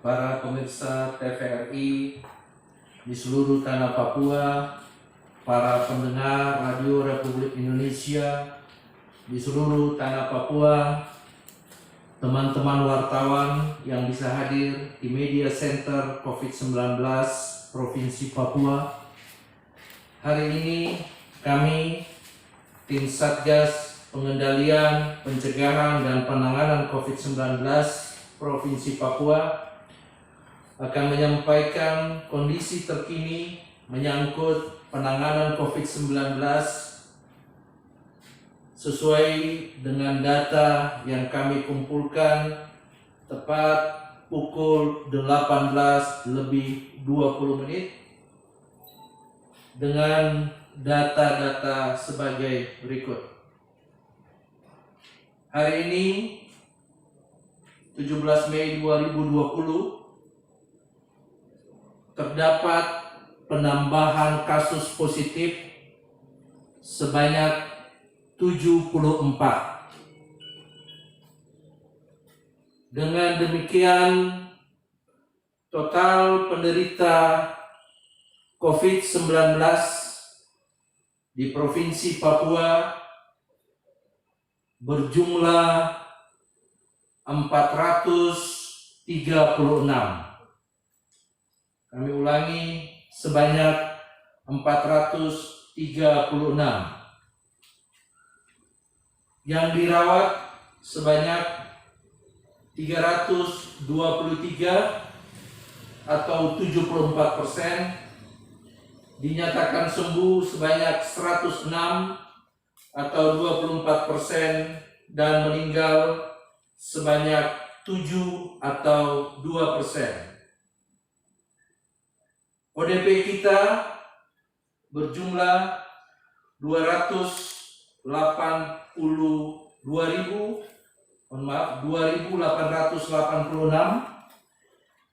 para pemirsa TVRI di seluruh tanah Papua, para pendengar Radio Republik Indonesia di seluruh tanah Papua, teman-teman wartawan yang bisa hadir di Media Center COVID-19 Provinsi Papua. Hari ini kami, tim Satgas Pengendalian, Pencegahan, dan Penanganan COVID-19 Provinsi Papua akan menyampaikan kondisi terkini menyangkut penanganan COVID-19 sesuai dengan data yang kami kumpulkan tepat pukul 18:20 dengan data-data sebagai berikut. Hari ini 17 Mei 2020 terdapat penambahan kasus positif sebanyak 74. Dengan demikian, total penderita COVID-19 di Provinsi Papua berjumlah 436. Kami ulangi, sebanyak 436. Yang dirawat sebanyak 323 atau 74%, dinyatakan sembuh sebanyak 106 atau 24%, dan meninggal sebanyak 7 atau 2%. ODP kita berjumlah 2.886.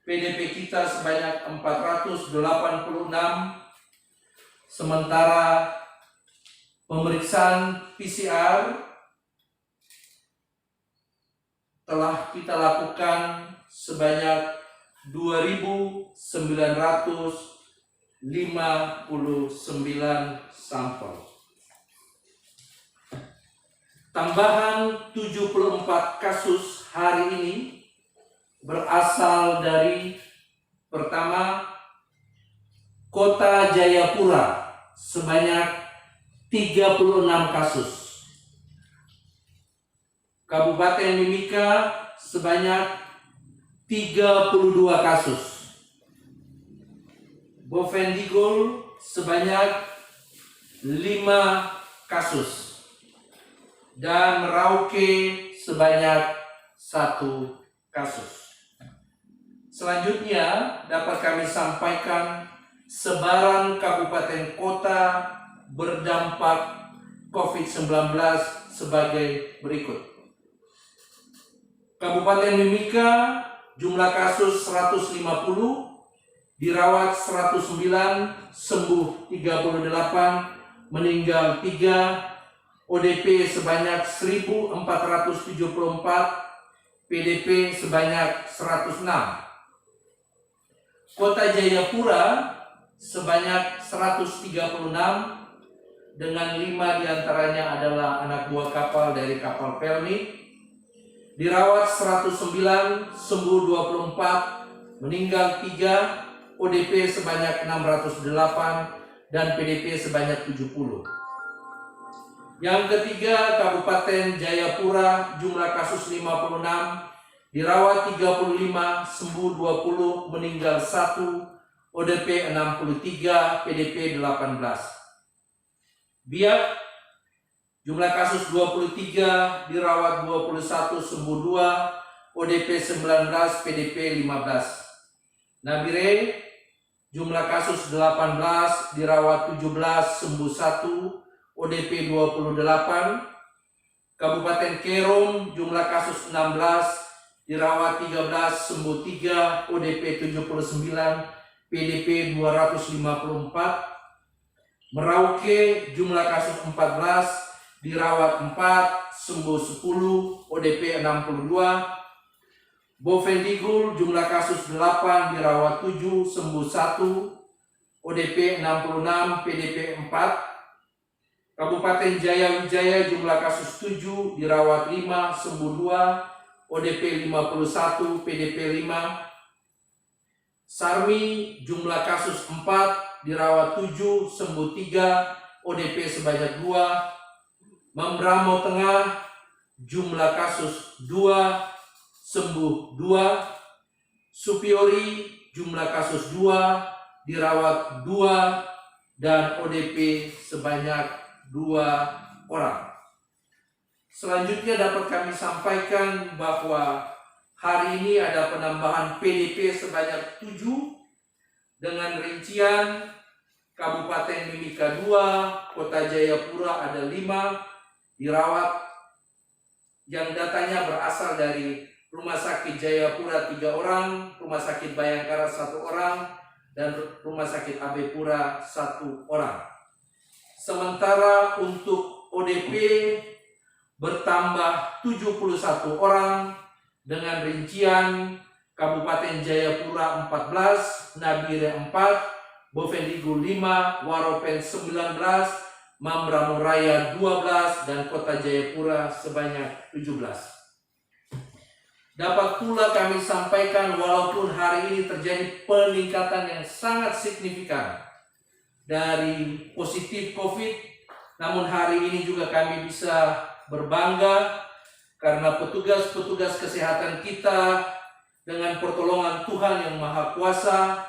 PDP kita sebanyak 486. Sementara pemeriksaan PCR telah kita lakukan sebanyak 2.959 sampel. Tambahan 74 kasus hari ini berasal dari, pertama, Kota Jayapura sebanyak 36 kasus, Kabupaten Mimika sebanyak 32 kasus, Bovendigul sebanyak 5 kasus, dan Merauke sebanyak 1 kasus. Selanjutnya dapat kami sampaikan sebaran kabupaten kota berdampak COVID-19 sebagai berikut. Kabupaten Mimika jumlah kasus 150, dirawat 109, sembuh 38, meninggal 3, ODP sebanyak 1.474, PDP sebanyak 106. Kota Jayapura sebanyak 136, dengan 5 diantaranya adalah anak buah kapal dari kapal Pelni. Dirawat 109, sembuh 24, meninggal 3, ODP sebanyak 608, dan PDP sebanyak 70. Yang ketiga, Kabupaten Jayapura, jumlah kasus 56, dirawat 35, sembuh 20, meninggal 1, ODP 63, PDP 18. Biak, jumlah kasus 23, dirawat 21, sembuh 2, ODP 19, PDP 15. Nabire, jumlah kasus 18, dirawat 17, sembuh 1, ODP 28. Kabupaten Kerom, jumlah kasus 16, dirawat 13, sembuh 3, ODP 79, PDP 254. Merauke, jumlah kasus 14, dirawat 4, sembuh 10, ODP 62. Bovendigul jumlah kasus 8, dirawat 7, sembuh 1, ODP 66, PDP 4. Kabupaten Jaya Wijaya jumlah kasus 7, dirawat 5, sembuh 2, ODP 51, PDP 5. Sarmi jumlah kasus 4, dirawat 7, sembuh 3, ODP sebanyak 2. Membramo Tengah jumlah kasus 2, sembuh 2. Supiori jumlah kasus 2, dirawat 2, dan ODP sebanyak 2 orang. Selanjutnya dapat kami sampaikan bahwa hari ini ada penambahan PDP sebanyak 7 dengan rincian Kabupaten Mimika 2, Kota Jayapura ada 5 dirawat, yang datanya berasal dari Rumah Sakit Jayapura 3 orang, Rumah Sakit Bayangkara 1 orang, dan Rumah Sakit AB Pura 1 orang. Sementara untuk ODP bertambah 71 orang dengan rincian Kabupaten Jayapura 14, Nabire 4, Bovendigul 5, Waropen 19, Mambramo Raya 12, dan Kota Jayapura sebanyak 17. Dapat pula kami sampaikan walaupun hari ini terjadi peningkatan yang sangat signifikan dari positif COVID, namun hari ini juga kami bisa berbangga karena petugas-petugas kesehatan kita dengan pertolongan Tuhan yang Maha Kuasa,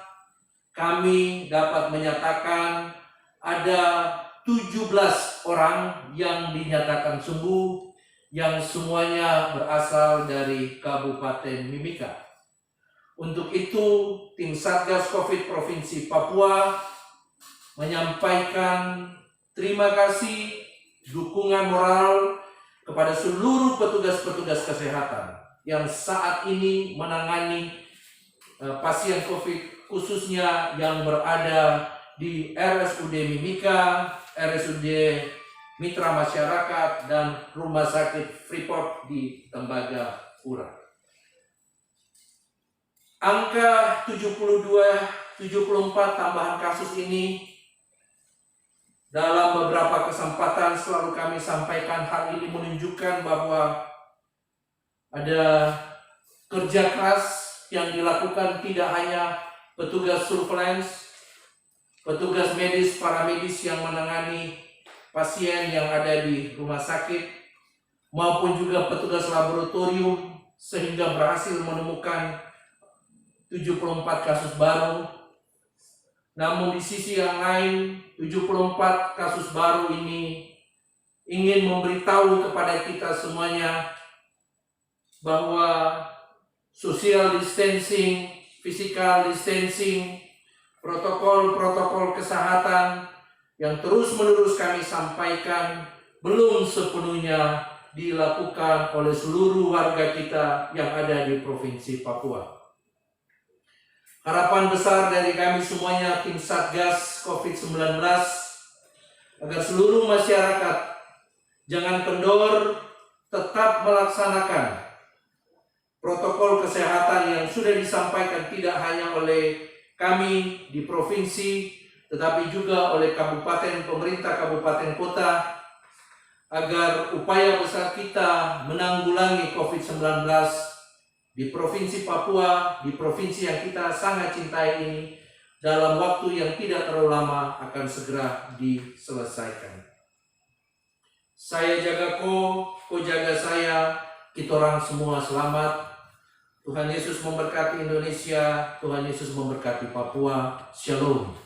kami dapat menyatakan ada 17 orang yang dinyatakan sembuh, yang semuanya berasal dari Kabupaten Mimika. Untuk itu, tim Satgas COVID Provinsi Papua menyampaikan terima kasih, dukungan moral kepada seluruh petugas-petugas kesehatan yang saat ini menangani pasien COVID, khususnya yang berada di RSUD Mimika, RSUD Mitra Masyarakat, dan Rumah Sakit Freeport di Tembagapura. Angka 74 tambahan kasus ini dalam beberapa kesempatan selalu kami sampaikan, hal ini menunjukkan bahwa ada kerja keras yang dilakukan tidak hanya petugas surveillance, petugas medis, para medis yang menangani pasien yang ada di rumah sakit, maupun juga petugas laboratorium, sehingga berhasil menemukan 74 kasus baru. Namun di sisi yang lain, 74 kasus baru ini ingin memberitahu kepada kita semuanya bahwa social distancing, physical distancing, protokol-protokol kesehatan yang terus-menerus kami sampaikan belum sepenuhnya dilakukan oleh seluruh warga kita yang ada di Provinsi Papua. Harapan besar dari kami semuanya, tim Satgas COVID-19, agar seluruh masyarakat jangan kendor, tetap melaksanakan protokol kesehatan yang sudah disampaikan tidak hanya oleh kami di provinsi, tetapi juga oleh kabupaten, pemerintah kabupaten kota, agar upaya besar kita menanggulangi COVID-19 di Provinsi Papua, di provinsi yang kita sangat cintai ini, dalam waktu yang tidak terlalu lama akan segera diselesaikan. Saya jaga ko jaga saya, kita orang semua selamat. Tuhan Yesus memberkati Indonesia, Tuhan Yesus memberkati Papua. Shalom.